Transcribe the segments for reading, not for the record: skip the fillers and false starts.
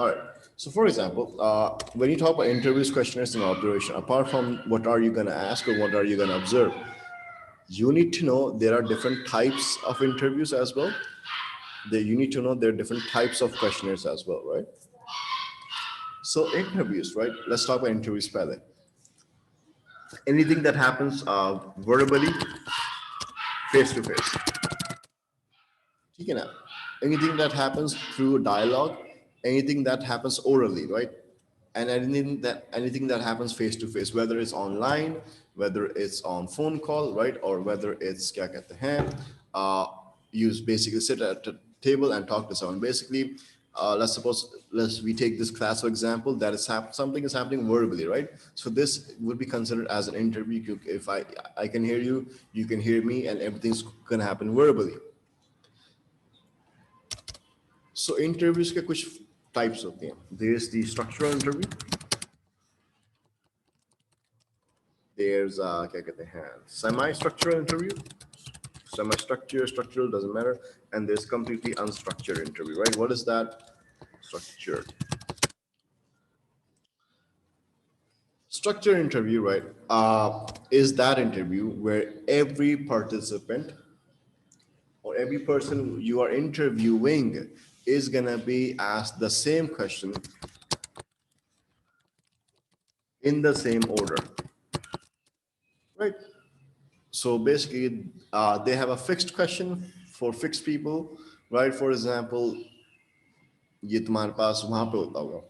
All right. So for example, when you talk about interviews, questionnaires, and observation, apart from what are you going to ask or what are you going to observe, you need to know there are different types of interviews as well. You need to know there are different types of questionnaires as well, right? So interviews, right? Let's talk about interviews pehle. Anything that happens verbally, face to face. ठीक है ना? Anything that happens through dialogue, anything that happens orally, right? And anything that happens face to face, whether it's online, whether it's on phone call, right, or whether it's क्या कहते हैं, you basically sit at a table and talk to someone. Basically, let's we take this class for example, that is something is happening verbally, right? So this would be considered as an interview. If I can hear you, you can hear me, and everything's gonna happen verbally. So interviews के कुछ types होते हैं. There's the structural interview. There's क्या कहते हैं, semi-structural interview. Structural doesn't matter, and there's completely unstructured interview, right? What is that? Structured. Structured interview, right? Is that interview where every participant or every person you are interviewing is gonna be asked the same question in the same order, right? So basically, they have a fixed question for fixed people, right? For example, ये तुम्हारे पास वहां पे होता होगा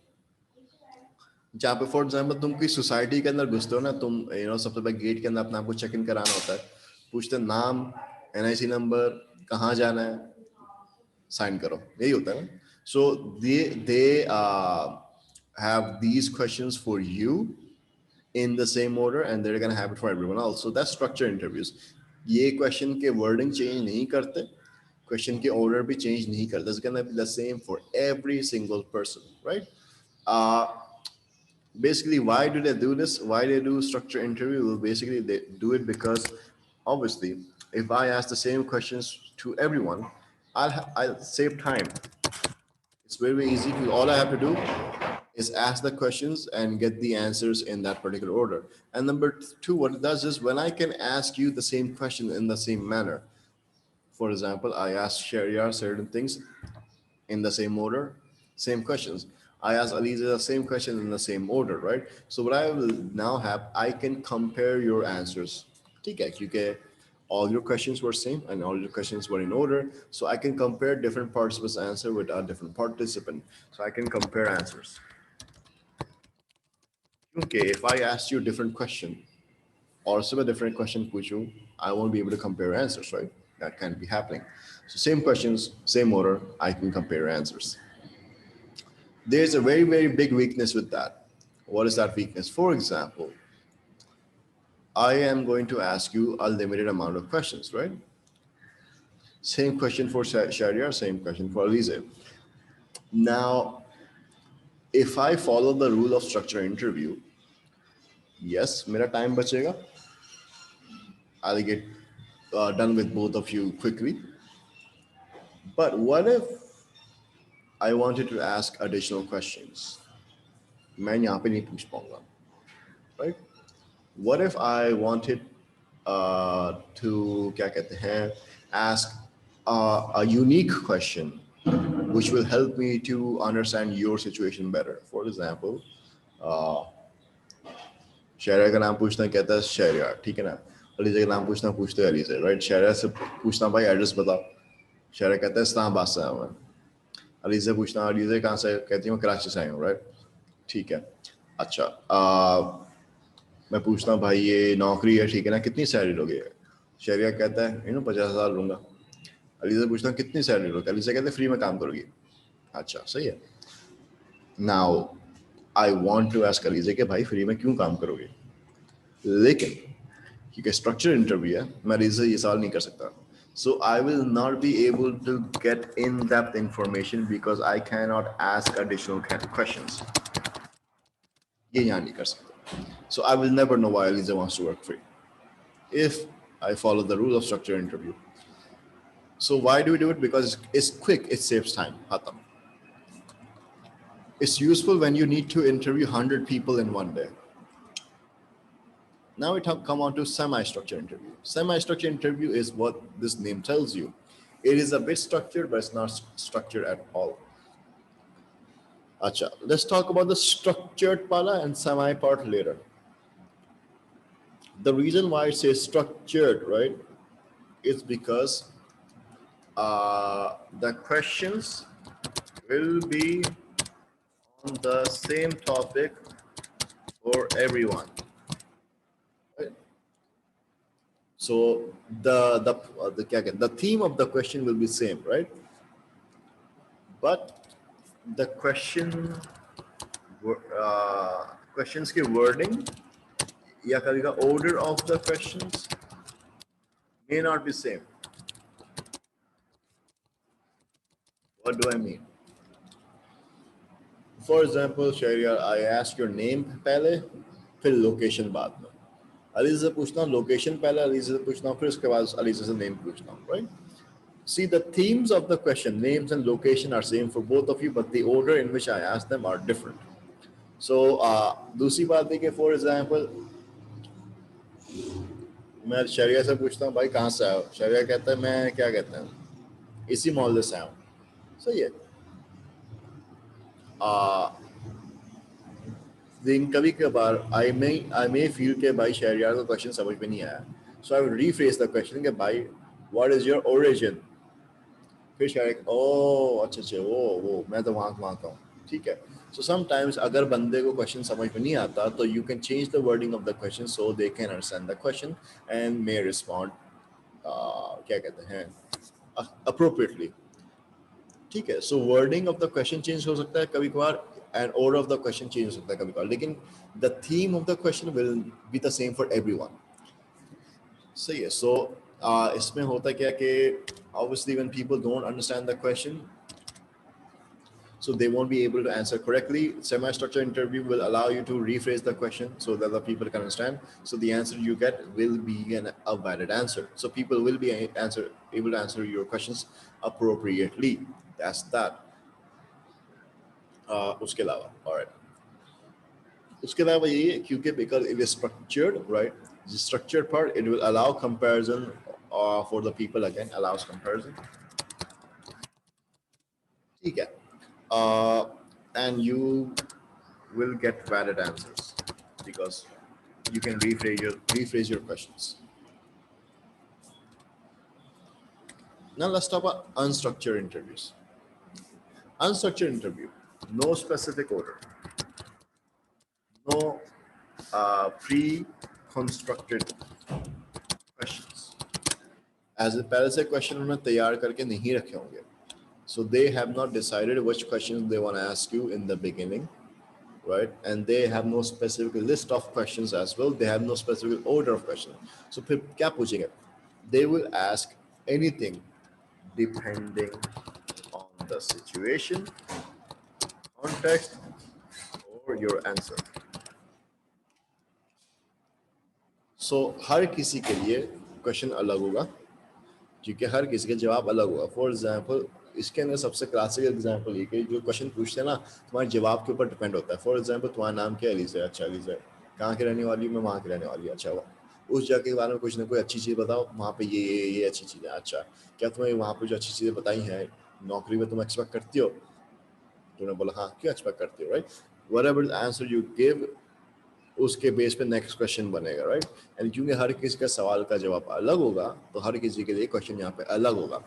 जहाँ पे for example तुम कोई सोसाइटी के अंदर घुसते हो ना, तुम सबसे पहले गेट के अंदर अपने आपको चेक इन कराना होता है, पूछते हैं नाम, NIC नंबर, कहाँ जाना है, साइन करो, यही होता है ना. सो दे have these questions for you in the same order, and they're gonna have it for everyone else. So that's structured interviews. ये question के wording change नहीं करते, question के order भी change नहीं करते. It's gonna be the same for every single person, right? Basically, why do they do this? Why they do structured interview? Well, basically they do it because obviously if I ask the same questions to everyone, I'll save time. It's very easy to, all I have to do is ask the questions and get the answers in that particular order. And number two, what it does is when I can ask you the same question in the same manner. For example, I ask Sharia certain things in the same order, same questions. I ask Aliza the same question in the same order, right? So what I will now have, I can compare your answers. Okay, all your questions were same and all your questions were in order. So I can compare different participants' answer with a different participant. So I can compare answers. Okay, if I ask you a different question or some different question, I won't be able to compare answers, right? That can't be happening. So same questions, same order, I can compare answers. There's a very, very big weakness with that. What is that weakness? For example, I am going to ask you a limited amount of questions, right? Same question for Sharia, same question for Alize. Now, if I follow the rule of structured interview, yes, mera time bachega. I'll get done with both of you quickly. But what if I wanted to ask additional questions? मैं यहाँ पे नहीं पूछ पाऊंगा, right? What if I wanted to क्या कहते हैं, ask a unique question which will help me to understand your situation better? For example, शहर का नाम पूछना कहता है शहरिया, ठीक है ना? अलीज़ा का नाम पूछना पूछते हैं अलीज़ा, राइट? शहरिया से पूछना भाई एड्रेस बताओ, शहरिया कहता है इस्लामाबाद से आया हूँ मैं. अलीज़ा पूछना अलीज़ा कहाँ से, कहती हूँ कराची से आई हूँ, राइट? ठीक है, अच्छा. मैं पूछता हूँ भाई ये नौकरी है, ठीक है ना, कितनी सैलरी लोगे? शहरिया कहता है 50,000 लूंगा. अलीज़ा पूछता हूँ कितनी सैलरी लोगे? अलीज़ा कहते हैं फ्री में काम करोगी. अच्छा, सही है. Now I want to ask Aliza कि भाई फ्री में क्यों काम करोगे? लेकिन क्योंकि स्ट्रक्चर इंटरव्यू है, मैं अलीज़ा ये सवाल नहीं कर सकता. So I will not be able to get in-depth information because I cannot ask additional questions. ये यहाँ नहीं कर सकता. So I will never know why Aliza wants to work free if I follow the rule of structured interview. So why do we do it? Because it's quick, it saves time. Khatam. It's useful when you need to interview 100 people in one day. Now we come on to semi-structured interview. Semi-structured interview is what this name tells you. It is a bit structured, but it's not structured at all. Acha, let's talk about the structured pala and semi part later. The reason why it says structured, right, is because the questions will be on the same topic for everyone. Right? So the theme of the question will be same, right? But the questions के wording या कभी का order of the questions may not be same. What do I mean? For example, Shahryar, I ask your name पहले, फिर location बाद में. अली से पूछना location पहले, अली से पूछना फिर उसके बाद अली से name पूछना, right? See, the themes of the question, names and location are same for both of you, but the order in which I ask them are different. So, दूसरी बात है कि for example, मैं शहरिया से पूछता हूँ भाई कहाँ से आया हो? शहरिया कहता है मैं क्या कहता हूँ इसी मोहल्ले से आया हूँ. सही है. लेकिन कभी कभार I may feel कि भाई शहरियार को क्वेश्चन समझ में नहीं आया, so I will rephrase the question कि भाई what is your origin? फिर शहरिया ओह अच्छा अच्छा वो मैं तो वहाँ का हूँ, ठीक है. So sometimes अगर बंदे को क्वेश्चन समझ में नहीं आता तो you can change the wording of the question so they can understand the question and may respond क्या कहते हैं appropriately. ठीक है. So wording of the question change हो सकता है कभी कभार and order of the question change हो सकता है कभी कभार, लेकिन the theme of the question will be the same for everyone. सही है. So इसमें होता क्या कि obviously when people don't understand the question, so they won't be able to answer correctly. Semi-structured interview will allow you to rephrase the question so that the people can understand. So the answer you get will be a valid answer. So people will be able to answer your questions appropriately. That's that. उसके अलावा, all right. उसके अलावा ये क्योंकि because it is structured, right? The structured part, it will allow comparison for the people, again allows comparison. ठीक है. And you will get valid answers because you can rephrase your questions. Now let's talk about unstructured interviews. Unstructured interview, no specific order, no pre-constructed questions. As a पहले से question उन्होंने तैयार करके नहीं रखे होंगे. So they have not decided which questions they want to ask you in the beginning, right? And they have no specific list of questions as well. They have no specific order of questions. So फिर क्या पूछेंगे? They will ask anything depending on the situation, context, or your answer. So हर किसी के लिए question अलग होगा क्योंकि हर किसी का जवाब अलग होगा. फॉर एग्जाम्पल इसके अंदर सबसे क्लासिक एग्जाम्पल ये कि जो क्वेश्चन पूछते हैं ना तुम्हारे जवाब के ऊपर डिपेंड होता है. फॉर एग्जाम्पल तुम्हारा नाम क्या है? अलीज़ा. अच्छा अलीज़ा. कहाँ के रहने वाली हूँ? मैं वहाँ के रहने वाली. अच्छा हुआ. उस जगह के बारे में कुछ ना कोई अच्छी चीज़ बताओ. वहाँ पे ये अच्छी चीज़ है. अच्छा क्या तुम्हें वहाँ पर जो अच्छी चीज़ें बताई हैं नौकरी में तुम एक्सपेक्ट करती हो? तुमने बोला हाँ. क्यों एक्सपेक्ट करती हो? Right. Whatever the answer you give उसके बेस पे नेक्स्ट क्वेश्चन बनेगा. राइट. एंड क्योंकि हर किसी का सवाल का जवाब अलग होगा तो हर किसी के लिए क्वेश्चन यहाँ पे अलग होगा.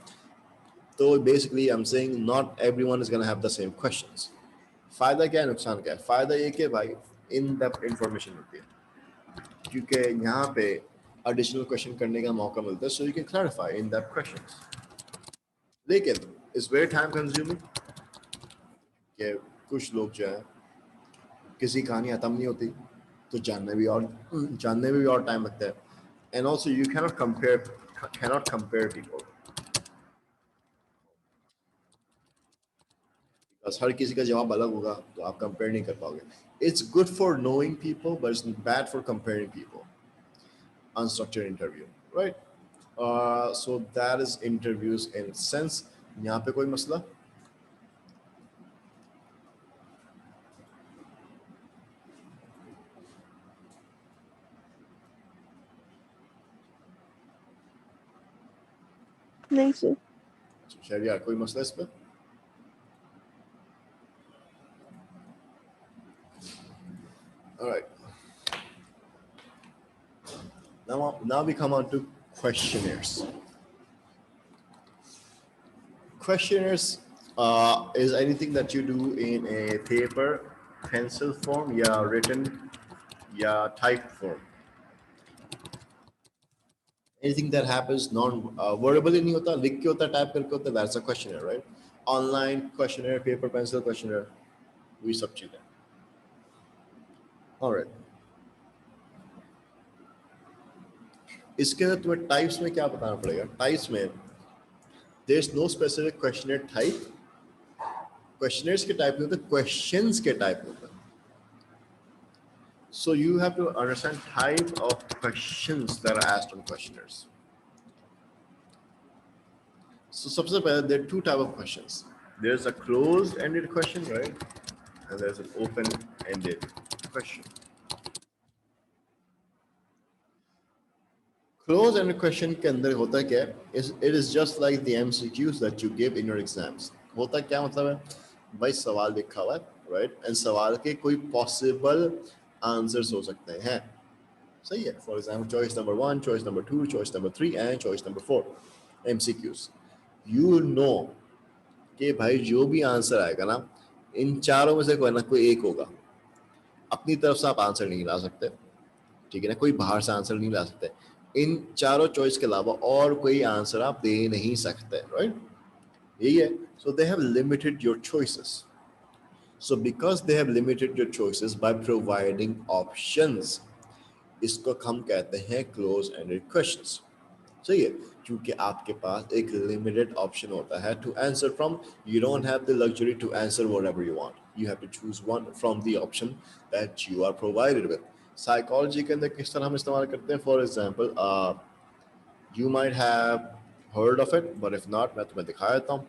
तो basically I am saying not everyone is gonna have the same questions. फायदा क्या है नुकसान क्या है? फायदा ये कि भाई इन डेप्थ इंफॉर्मेशन होती है क्योंकि यहाँ पे एडिशनल क्वेश्चन करने का मौका मिलता है सो you can clarify in depth questions. लेकिन इट्स वेरी टाइम कंज्यूमिंग कि कुछ लोग जो है किसी कहानी खत्म नहीं होती तो जानने में भी और टाइम लगता है. And also you cannot compare people because हर किसी का जवाब अलग होगा तो आप कंपेयर नहीं कर पाओगे. It's good for knowing people but it's bad for comparing people. Unstructured interview, right. So that is interviews in sense. यहाँ पे कोई मसला? नहीं सर। शहरियार कोई मसला इस पर? Alright. Now we come on to questionnaires. Questionnaires is anything that you do in a paper, pencil form, या written, या type form. Anything that happens non-verbally नहीं होता, लिख के होता, type करके होता, that's a questionnaire, right? Online questionnaire, paper, pencil questionnaire, वही सब चीजें. Alright. इसके अंदर तुम्हें टाइप्स में क्या बताना पड़ेगा? टाइप्स में there is no specific questionnaire type. Questionnaires के टाइप नहीं होते, questions के टाइप होते. So you have to understand type of questions that are asked on questionnaires. So सबसे पहले there are two type of questions. There's a closed-ended question, right? And there's an open-ended question. Closed-ended question के अंदर होता क्या है? It is just like the MCQs that you give in your exams. होता क्या मतलब है? भाई सवाल लिखा हुआ है, right? And सवाल के कोई possible answers हो सकते हैं. सही है? For example, choice number 1, choice number 2, choice number 3, and choice number 4. MCQs. You know कि भाई जो भी आंसर आएगा ना, इन चारों में से कोई ना कोई एक होगा. अपनी तरफ से आप आंसर नहीं ला सकते, ठीक है ना? कोई बाहर से आंसर नहीं ला सकते. इन चारों चॉइस के अलावा और कोई आंसर आप दे नहीं सकते, राइट? यही है. So they have limited your choices. So because they have limited your choices by providing options, इसको हम कहते हैं closed-ended questions. सही है, क्योंकि आपके पास एक limited option होता है to answer from. You don't have the luxury to answer whatever you want. You have to choose one from the option that you are provided with. Psychology के अंदर किस तरह हम इस्तेमाल करते हैं? For example, you might have heard of it, but if not, मैं तुम्हें दिखा देता हूँ.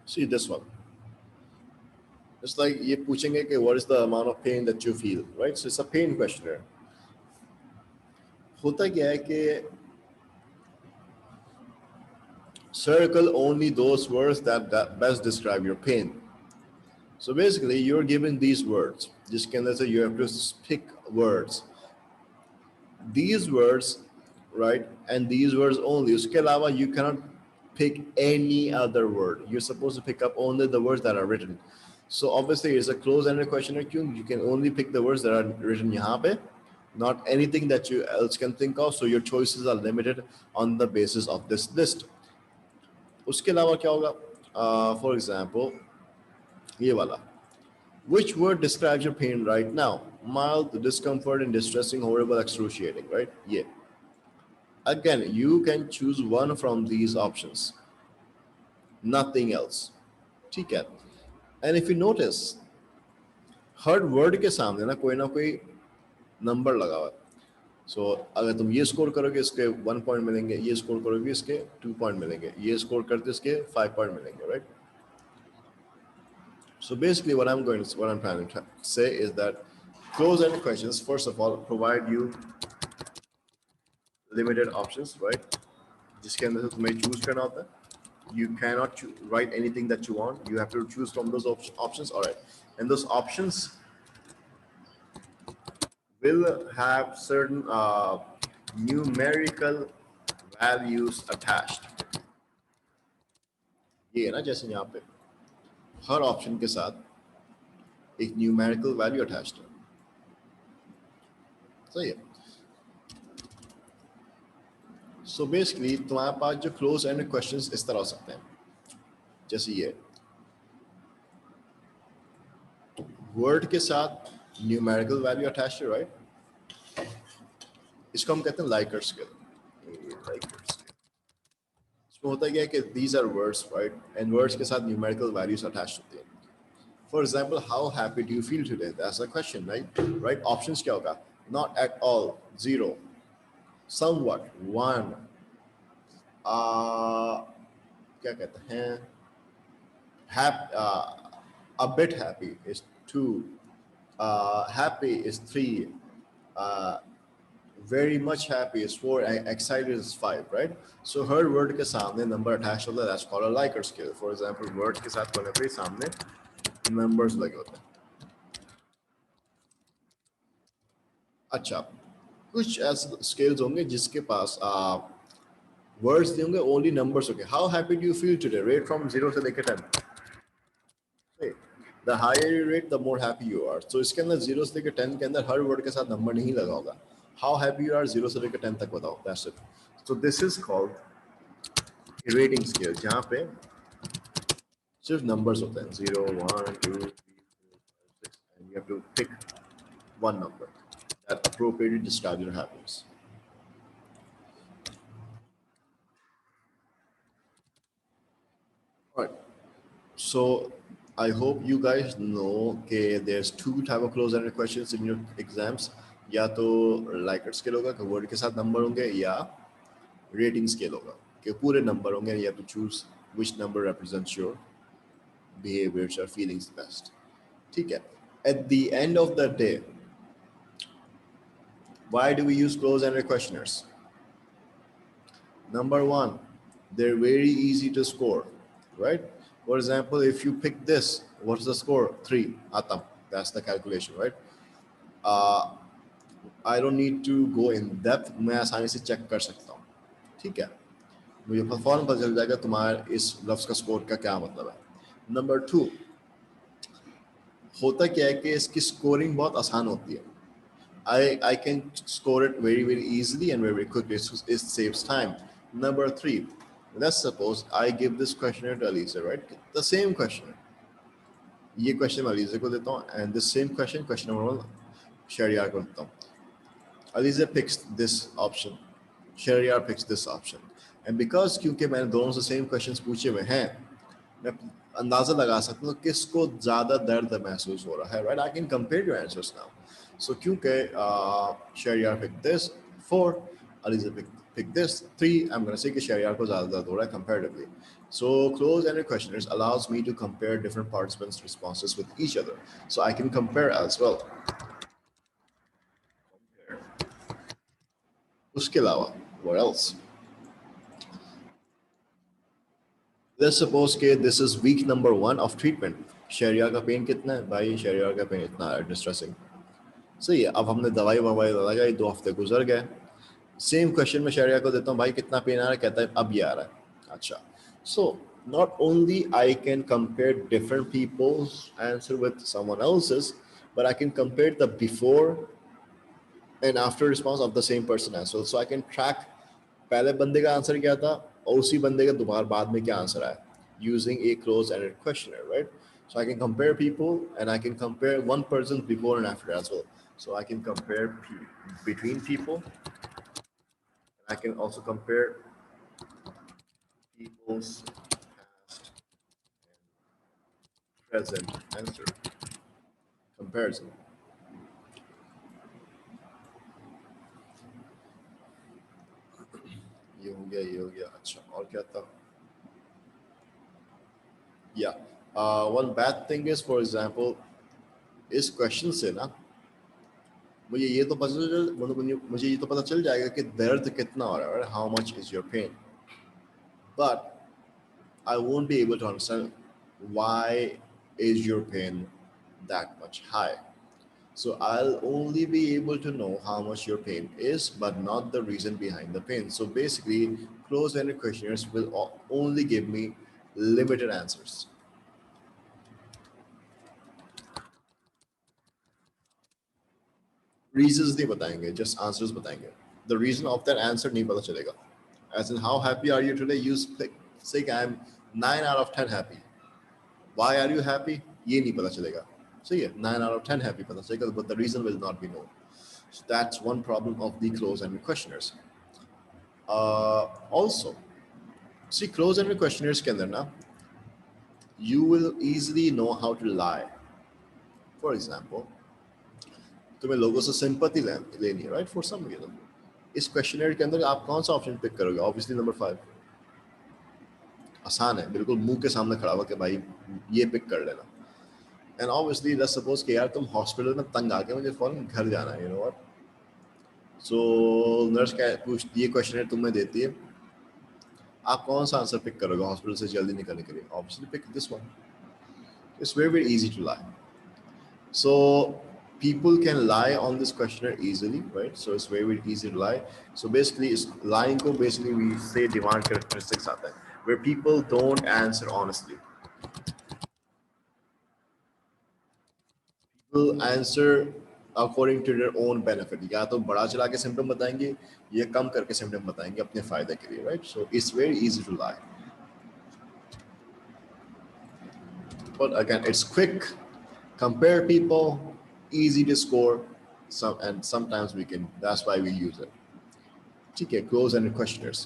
See this one. It's like ये पूछेंगे कि what is the amount of pain that you feel, right? So it's a pain questionnaire. होता क्या है कि circle only those words that best describe your pain. So basically, you're given these words. जिसके अंदर से you have to pick words. These words, right? And these words only. उसके अलावा you cannot pick any other word. You're supposed to pick up only the words that are written. So obviously it's a closed-ended questionnaire. You can only pick the words that are written यहाँ पे, not anything that you else can think of. So your choices are limited on the basis of this list. उसके अलावा क्या होगा? For example, ये वाला. Which word describes your pain right now? Mild, discomfort, distressing, horrible, excruciating, right? Yeah. Again, you can choose one from these options. Nothing else. ठीक है. And if you notice, her word के सामने ना कोई number लगा हुआ है. So अगर तुम ये स्कोर करोगे इसके 1 point मिलेंगे, ये स्कोर करोगे इसके 2 point मिलेंगे, ये स्कोर करते इसके 5 point मिलेंगे, right? So basically what I'm trying to say is that closed-ended questions, first of all, provide you limited options, right? जिसके अंदर से तुम्हें choose करना होता है. You cannot write anything that you want. You have to choose from those options. All right. And those options will have certain numerical values attached. ये है ना, जैसे यहाँ पे हर ऑप्शन के साथ एक न्यूमेरिकल वैल्यू अटैच्ड है. सही है. सो बेसिकली तुम्हारे पास जो क्लोज एंड क्वेश्चंस इस तरह हो सकते हैं, जैसे ये वर्ड के साथ न्यूमेरिकल वैल्यू अटैच्ड है, राइट? इसको हम कहते हैं लाइकर स्केल. इसमें होता क्या है कि these are words, right? And words के साथ न्यूमेरिकल वैल्यूज अटैच्ड होती है. For example, how happy do you feel today? That's the question, right? Right? Options क्या होगा? Not at all, 0. Somewhat, 1. क्या कहते हैं? A bit happy is 2. Happy is 3. Uh, very much happy is 4, and excited is 5, right? So her word के सामने number attached होता है, that's called a Likert scale. For example, word के साथ होने पे सामने numbers लगे होते हैं. अच्छा, कुछ ऐसे scales होंगे जिसके पास words नहीं होंगे, only numbers होंगे. How happy do you feel today? Rate from 0 से लेकर 10. The higher you rate, the more happy you are. So इसके अंदर 0 से लेकर 10 के अंदर हर word के साथ number नहीं लगा होगा. How happy you are 0 से लेकर 10 तक बताओ. That's it. So this is called a rating scale, जहाँ पे सिर्फ numbers होते हैं. 0, 1, 2, 3, 4, 5, 6, and you have to pick one number that appropriately describes your happiness. All right. So I hope you guys know that there's 2 type of closed-ended questions in your exams. या तो Likert scale होगा कि word के साथ number होंगे, या rating scale होगा कि पूरे number होंगे. You have to choose which number represents your behaviors or feelings best. ठीक है. At the end of the day, why do we use closed-ended questionnaires? Number 1, they're very easy to score, right? For example, if you pick this, what's the score? 3, Atam. That's the calculation, right? I don't need to go in depth. मैं आसानी से check कर सकता हूँ. ठीक है. मुझे फौरन पता चल जाएगा तुम्हारे इस लफ्ज़ का स्कोर का क्या मतलब है. Number 2, होता क्या है कि इसकी स्कोरिंग बहुत आसान होती है. I can score it very, very easily and very, very quickly. It saves time. Number 3, let's suppose I give this questionnaire to Aliza, right? The same questionnaire. ये question मैं Aliza को देता हूँ, and the same question number 1 Shahryar को देता हूँ. Aliza picks this option, Shahryar picks this option, and because क्योंकि मैंने दोनों से same questions पूछे हुए हैं, मैं अंदाजा लगा सकता हूँ किसको ज़्यादा दर्द महसूस हो रहा है, right? I can compare your answers now. So क्योंकि Shahryar picked this, 4, Aliza picked this, 3, I'm going to say कि Shahryar को ज़्यादा दर्द हो रहा है comparatively. So closed-ended questionnaires allows me to compare different participants' responses with each other. So I can compare as well. उसके अलावा, what else? Let's suppose कि this is week number 1 of treatment. Shahryar का pen कितना है? भाई Shahryar का pen इतना है, distressing. सही है. अब हमने दवाई लगाई, 2 हफ्ते गुजर गए. सेम क्वेश्चन में Shahryar को देता हूँ, भाई कितना पेन आ रहा है? कहता है अब ये आ रहा है. अच्छा. So not only I can compare different people's answer with someone else's, but I can compare the before and after response of the same person as well. So I can track पहले बंदे का answer क्या था और उसी बंदे का दोबारा बाद में क्या आंसर आया, using a closed-ended questionnaire, right? So I can compare people and I can compare one person's before and after as well. So I can compare between people. I can also compare people's past and present answer comparison. ये हो गया. अच्छा, और क्या था? Yeah. One bad thing is, for example, इस question से ना मुझे ये तो पता चल जाएगा कि दर्द कितना हो रहा है, how much is your pain, but I won't be able to understand why is your pain that much high. So I'll only be able to know how much your pain is, but not the reason behind the pain. So basically, closed-ended questionnaires will only give me limited answers. Reasons नहीं बताएंगे, just answers बताएंगे. The reason of that answer नहीं पता चलेगा. As in, how happy are you today? You say I'm 9 out of 10 happy. Why are you happy? ये नहीं पता चलेगा. So yeah, 9 out of 10 happy पता चलेगा, but the reason will not be known. So that's one problem of the closed-ended questionnaires. Also, see, closed-ended questionnaires के अंदर ना, you will easily know how to lie. For example तुम्हें लोगों से sympathy लेनी है, राइट, फॉर सम रीजन। इस questionnaire के अंदर आप कौन सा ऑप्शन पिक करोगे? Obviously number 5। आसान है, बिल्कुल मुंह के सामने खड़ा हुआ कि भाई ये पिक कर लेना। एंड ऑब्वियसली लेट्स सपोज कि यार तुम हॉस्पिटल में तंग आ गए, मुझे फौरन घर जाना है, you know what. So nurse क्या पूछती, ये क्वेश्चनर तुम्हें देती है, आप कौन सा आंसर पिक करोगे हॉस्पिटल से जल्दी निकलने के लिए? Obviously pick this one. It's very very easy to lie. So people can lie on this questionnaire easily, right? So it's very, very easy to lie. So basically, it's lying ko basically we say demand characteristics aata hai, where people don't answer honestly. People answer according to their own benefit. या तो बड़ा चला के symptom बताएंगे या कम करके symptom बताएंगे अपने फायदे के लिए, right? So it's very easy to lie. But again, it's quick, compare people, easy to score, and sometimes we can, that's why we use it. Okay, close-ended questionnaires.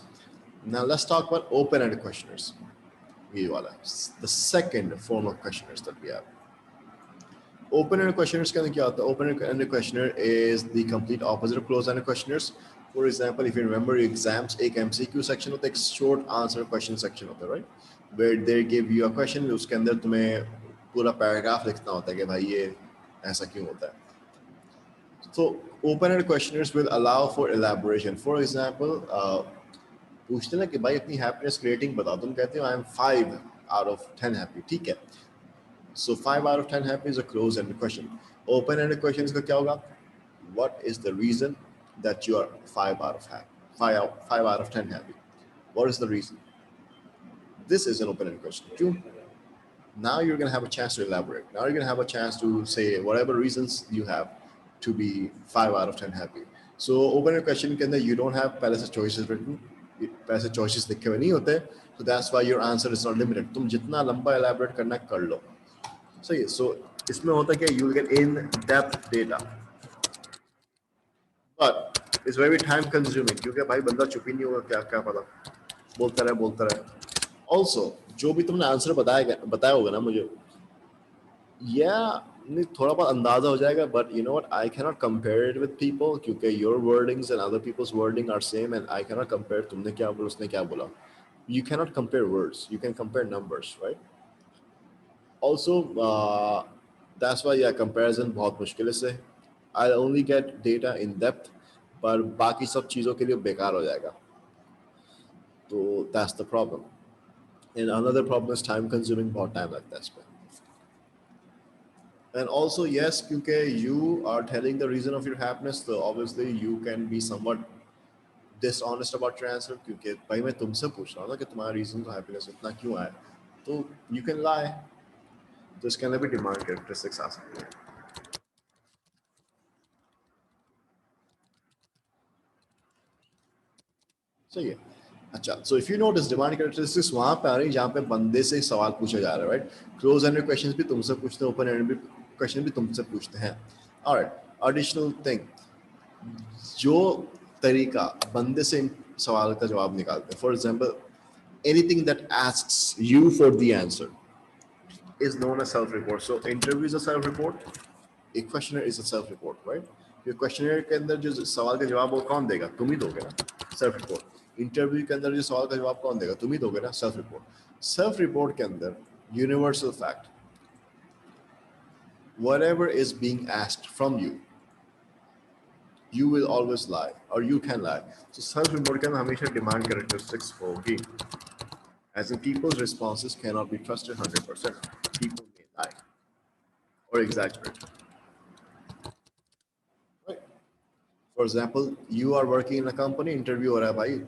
Now let's talk about open-ended questionnaires. The second form of questionnaires that we have. Open-ended questionnaires का क्या होता है? Open-ended questionnaire is the complete opposite of closed-ended questionnaires. For example, if you remember your exams, एक MCQ section होता है, एक short answer question section होता है, right? Where they give you a question, उसके अंदर तुम्हें पूरा paragraph लिखना होता है कि भाई ये ऐसा क्यों होता है. So open-ended questionnaires will allow for elaboration. For example, पूछते ना कि भाई अपनी हैप्पीनेस रेटिंग बताओ, तुम कहते हो I am 5 out of 10 happy, ठीक है. So 5 out of 10 happy is a closed-ended question. Open-ended questions का क्या होगा? What is the reason that you are 5 out of 10 happy? What is the reason? This is an open-ended question. क्यों? Now you're going to have a chance to elaborate. Now you're going to have a chance to say whatever reasons you have to be 5 out of 10 happy. So open-ended question के अंदर you don't have पहले से choices written, पहले से choices लिखे हुए नहीं होते. So that's why your answer is not limited. तुम जितना लंबा elaborate करना है कर लो. सही है. सो इसमें होता है कि you will get in depth data, but it's very time consuming, क्योंकि भाई बंदा चुप ही नहीं होगा, क्या क्या पता बोलता रहे. ऑल्सो जो भी तुमने आंसर बताया होगा ना मुझे, या नहीं थोड़ा बहुत अंदाजा हो जाएगा, but you know what, I can not compare it with people, क्योंकि your wordings and other people's wording are same, and I can not compare तुमने क्या बोला उसने क्या बोला. You can not compare words, you can compare numbers, right. Also, that's why yeah, comparison बहुत मुश्किल है से. I'll only get data in depth, पर बाकी सब चीज़ों के लिए बेकार हो जाएगा. तो that's the problem. And another problem is time consuming, बहुत time लगता है इसमें. And also yes, क्योंकि you are telling the reason of your happiness, so obviously you can be somewhat dishonest about your answer, क्योंकि भाई मैं तुमसे पूछ रहा हूँ ना कि तुम्हारा reason to happiness इतना क्यों आया, तो you can lie. तो इसके अंदर भी demand characteristics आ सकती है. सही है. अच्छा, so if you notice demand characteristics वहां पे आ रही है जहां पे बंदे से सवाल पूछा जा रहा है, राइट. क्लोज एंडेड क्वेश्चंस भी तुमसे पूछते हैं, ओपन एंडेड भी क्वेश्चन भी तुमसे पूछते हैं. ऑलराइट, एडिशनल थिंग, जो तरीका बंदे से सवाल का जवाब निकालते हैं, for example anything that asks you for the answer is known as self-report. So interview is a self-report, a questionnaire is a self-report, right? ये क्वेश्चनर के अंदर जो सवाल का जवाब वो कौन देगा? तुम ही दोगे ना, सेल्फ रिपोर्ट. इंटरव्यू के अंदर जो सवाल का जवाब कौन देगा? तुम ही दोगे ना, सेल्फ रिपोर्ट. सेल्फ रिपोर्ट के अंदर universal fact, whatever is being asked from you, you will always lie or you can lie. So self report के अंदर हमेशा demand characteristics होगी. As in people's responses cannot be trusted 100%. People may lie or exaggerate. Right. For example, you are working in a company, interview हो रहा है भाई,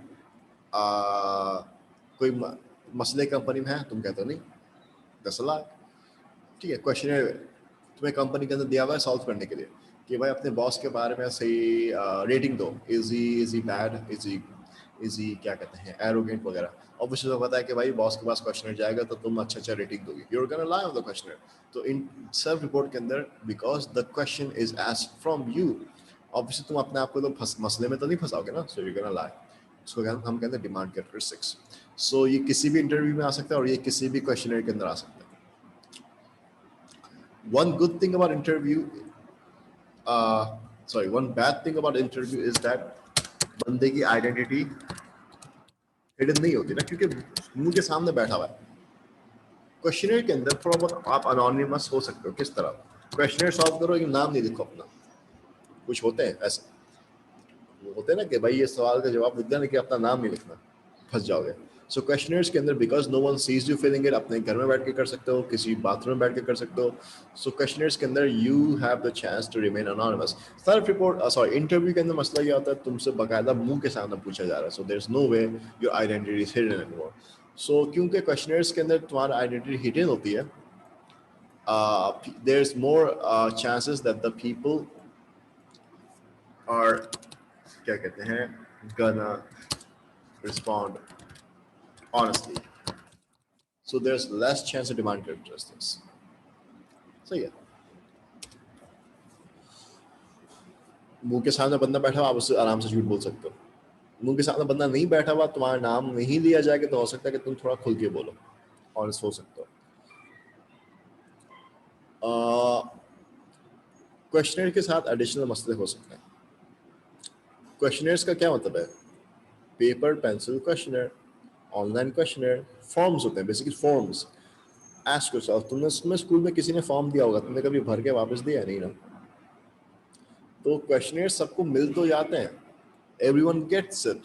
कोई मसले कंपनी में है, तुम कहते हो नहीं, 10 लाख, ठीक है. क्वेश्चन तुम्हें कंपनी के अंदर दिया हुआ है सॉल्व करने के लिए कि भाई अपने बॉस के बारे में सही रेटिंग दो, is he bad, is he क्या कहते हैं एरोगेंट वगैरह. ऑब्वियसली तो पता है कि भाई बॉस के पास क्वेश्चनर जाएगा तो तुम अच्छा रेटिंग दोगे, you are gonna lie on the questionnaire. तो इन सेल्फ रिपोर्ट के अंदर because the question is asked from you, obviously तुम अपने आप को तो मसले में तो नहीं फंसाओगे ना, सो यू गोना लाई. इसको हम कहते हैं डिमांड कैरेक्टरिस्टिक्स. सो ये किसी भी इंटरव्यू में आ सकता है और ये किसी भी क्वेश्चनर के अंदर आ सकता है. One good thing about interview, one bad thing about interview is that बंदे की आइडेंटिटी हिडन नहीं होती ना, क्योंकि मुंह के सामने बैठा हुआ है। क्वेश्चनर के अंदर थोड़ा बहुत आप अनोनिमस हो सकते हो। किस तरह? क्वेश्चनर सॉल्व करो, एक नाम नहीं लिखो अपना। कुछ होते हैं ऐसे, वो होते हैं ना कि भाई ये सवाल का जवाब लिख देना कि अपना नाम नहीं लिखना, फंस जाओगे। सो क्वेश्चनर्स के अंदर because no one sees you filling it, अपने घर में बैठ के कर सकते हो, किसी बाथरूम में बैठ के कर सकते हो। सो क्वेश्चनर्स के अंदर you have the chance to remain anonymous. Self report sorry interview के अंदर मसला ये आता है तुमसे बाकायदा मुंह के सामने पूछा जा रहा है, so there is no way your identity is hidden anymore. So क्योंकि क्वेश्चनर्स के अंदर तुम्हारा आइडेंटिटी हिडन होती है, there is more chances that the people are क्या कहते हैं gonna respond honestly. So there's less chance of demand characteristics. सही है। मुंह के सामने बंदा बैठा हुआ, आप उससे आराम से झूठ बोल सकते हो। मुंह के सामने बंदा नहीं बैठा हुआ, तुम्हारा नाम नहीं लिया जाएगा, तो हो सकता है कि तुम थोड़ा खुल के बोलो, ऑनेस्ट हो सकते हो। क्वेश्चनर के साथ एडिशनल मसले हो सकते हैं। क्वेश्चनर्स का क्या मतलब है? Paper pencil questionnaire, online questionnaire, forms होते हैं, बेसिकली फॉर्म्स। आस्क योरसेल्फ, तुमने स्कूल में किसी ने फॉर्म दिया होगा, तुमने कभी भर के वापस दिया नहीं ना? तो क्वेश्चनर सबको मिल तो जाते हैं, एवरीवन गेट्स इट,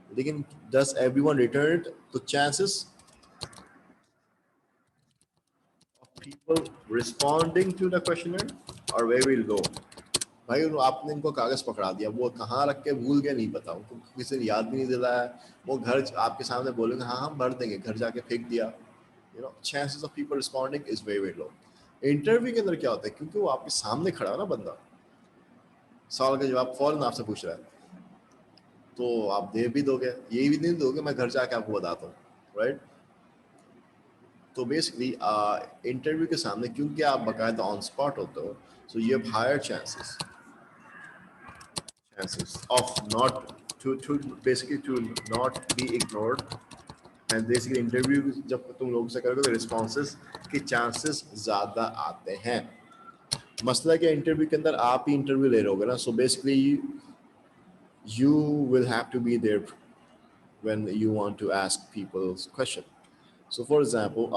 लेकिन डज एवरीवन रिटर्न इट? तो chances of people responding to the questionnaire are very low. भाई आपने इनको कागज पकड़ा दिया, वो कहाँ रख के भूल गए नहीं पता, उनको किसी ने याद भी नहीं दिलाया, वो घर आपके सामने बोलेंगे हाँ हम भर देंगे, घर जाके फेंक दिया। You know, chances of people responding is very very low. Interview के अंदर क्या होता है, क्योंकि वो आपके सामने खड़ा है ना बंदा, सवाल का जवाब फौरन आपसे पूछ रहा है, तो आप दे भी दोगे, ये भी नहीं दोगे मैं घर जाके आपको बताता हूँ, राइट? तो बेसिकली इंटरव्यू के सामने क्योंकि आप बाकायदा ऑन स्पॉट होते हो, so you have higher chances of not to basically to not be ignored, and basically interview जब तुम लोगों से करोगे तो रिस्पॉन्सेस के चांसेस ज़्यादा आते हैं। मसला क्या, इंटरव्यू के अंदर आप ही इंटरव्यू ले रहे होगे ना, so basically you will have to be there when you want to ask people's question. So for example,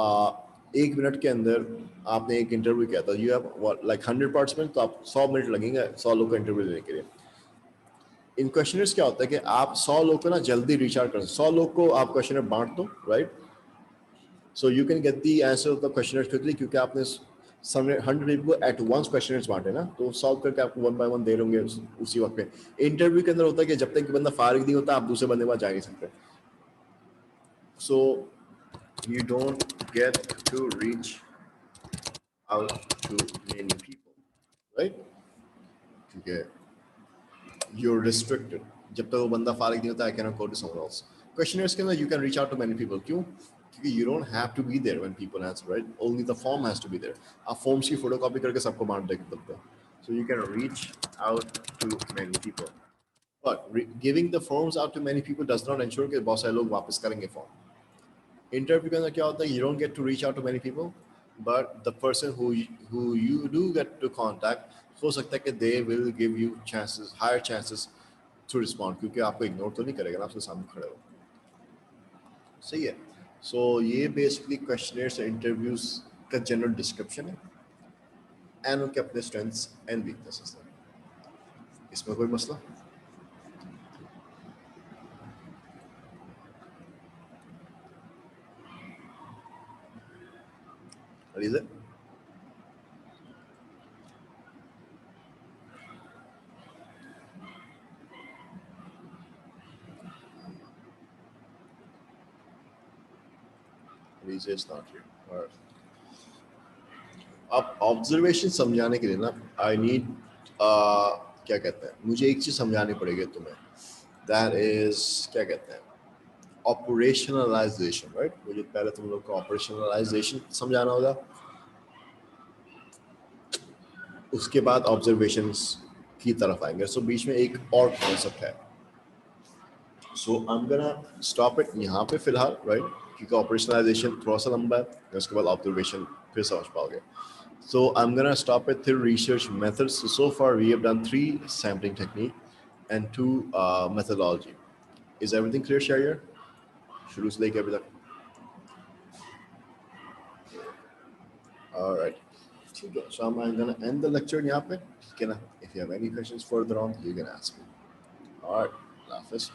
1 minute के अंदर आपने एक इंटरव्यू किया था, you have what like 100 participants, तो आप 100 मिनट लगेंगे 100 लोग का इंटरव्यू लेने के लिए। इन क्वेश्चनर्स क्या होता है कि आप 100 लोग को ना जल्दी रीच आउट कर, 100 लोग को आप क्वेश्चनर बांट दो, right? So you can get the answer of the questionnaire quickly, क्योंकि आपने 100 पीपल को एट वंस क्वेश्चनर्स बांटे ना, तो सॉल्व करके आपको वन बाय वन दे होंगे उसी वक्त पे। इंटरव्यू के अंदर होता है कि जब तक बंदा फारिग नहीं होता आप दूसरे बंदे के पास जा नहीं सकते, सो you don't get to reach out to many people, right? ठीक है, you're restricted जब तक वो बंदा फारिग नहीं होता, I cannot go to someone else. Questionnaires के अंदर you can reach out to many people, क्यों? क्योंकि you don't have to be there when people answer, right? Only the form has to be there. आप forms की photocopy करके सबको बांट देते हो, so you can reach out to many people. But giving the forms out to many people does not ensure कि बहुत सारे लोग वापस करेंगे form. इंटरव्यू के अंदर क्या होता है, you don't get to reach out to many people, but the person who you do get to contact, हो सकता है कि they will give you chances, higher chances to respond, क्योंकि आपको इग्नोर तो नहीं करेगा ना, आपके सामने खड़े हो। सही है। सो ये बेसिकली क्वेश्चनर्स इंटरव्यूज का जनरल डिस्क्रिप्शन है, एंड उनके अपने स्ट्रेंथ्स एंड वीकनेसेस हैं। इसमें कोई मसला? Aliza? Aliza is not here. अब ऑब्जर्वेशन समझाने के लिए ना आई नीड क्या कहते हैं, मुझे एक चीज समझानी पड़ेगी तुम्हें, दैट इज क्या कहते हैं, ऑपरेशनलाइजेशन, राइट? मुझे पहले तुम लोग को ऑपरेशनलाइजेशन समझाना होगा, उसके बाद ऑब्जर्वेशंस की तरफ आएंगे। सो बीच में एक और कॉन्सेप्ट है, so I am gonna stop it यहाँ पे फिलहाल, राइट? क्योंकि ऑपरेशनलाइजेशन थोड़ा सा लंबा है, उसके बाद ऑब्जर्वेशन फिर समझ पाओगे। So I'm gonna stop at 3 research methods. So far we have done 3 sampling technique and 2 methodology. Is everything clear, Shahryar? शुरू से लेके अभी तक? All right. ठीक है. So I'm gonna end the lecture यहाँ पे. ठीक है ना? If you have any questions further on, you can ask me. All right. Allah Hafiz.